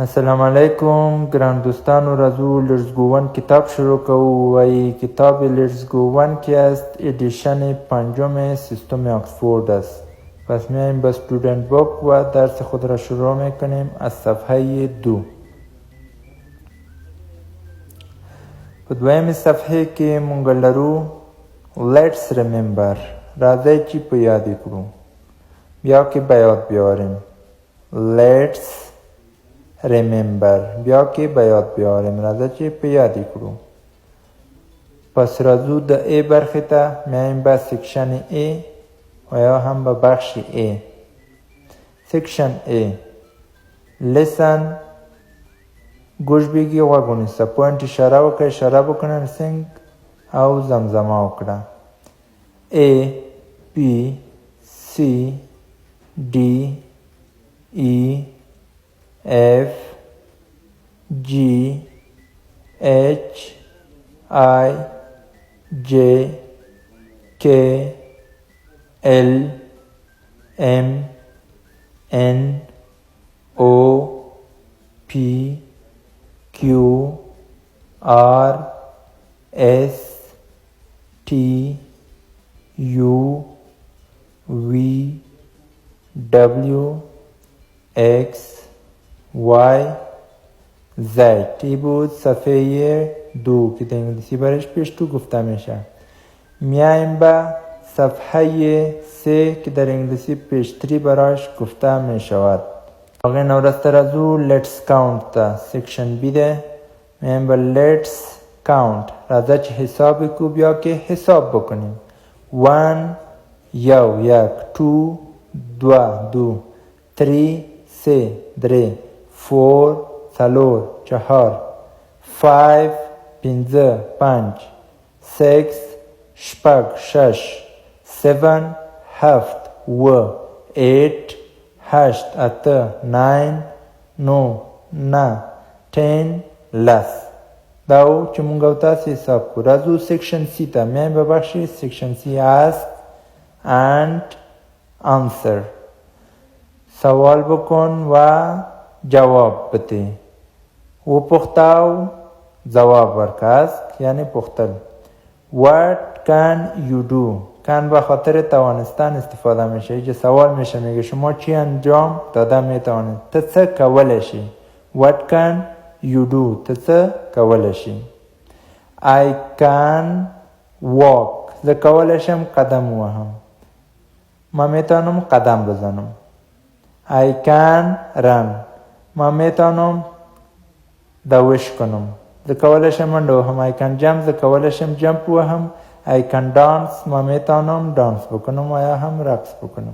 السلام علیکم ګران دوستانو. راځو لرزگوون کتاب شروع کوو و کتاب لرزگوون که است ادیشن پنجم سیستم آکسفورد است. پس میایم به استودنت بوک و درس خود را شروع میکنیم از صفحه 2. په دویم صفحه کې مونږ لرو Let's remember. راځئ چې په یاد کړو. بیا کې به یاد بیاریم. Let's remember. بیا کې به یاد بیاریم. راځئ چې په یاد کړو. پس راځو د A برخې ته. میایم به سیکشن A و یا هم به بخش A. سیکشن A. Listen. گوش بگی و گونیسته. پوینت اشاره وکړه. اشاره بکنه. سنگ او زمزمه وکړه. A B C D E F G H I J K L M N O P Q R S T U V W X Y Z. ای بود صفحه 2 که در انگلیسی برش پیشتو گفته میشه. میایم به صفحه 3 که در انگلیسی پیشتری براش گفته میشود. باقی نورسته رازو Let's Count تا سیکشن B ده. میایم به Let's Count. راځه چې حساب کو. بیا که حساب بکنیم. 1 یو یک 2 دو 3 سه درې 4 څلور 4 5 پنځه 5 6 شپږ 6 7 هفت 8 8 اته 9 10 لس. دا و چې مونږ او تاسې حساب کو. راځو سیکشن C ته. میایم به بخش سیکشن C. ask and answer. سوال بکن و جواب بده. و پختاو جواب ورکاس یعنی پختل. What can you do? کن به خاطر توانستن استفاده میشه. اینجا سوال میشه. میگه شما چی انجام داده میتوانید. تو چه کولشی. What can you do? تو چه کولشی. I can walk. زه کولشم قدم وهم. ما میتونم قدم بزنم. I can run. ما میتونم دوش کنم. زه کولشم منډه وهم. I can jump. زه کولشم جمپ وهم. I can dance. ما میتونم دانس بکنم و یا هم رقص بکنم.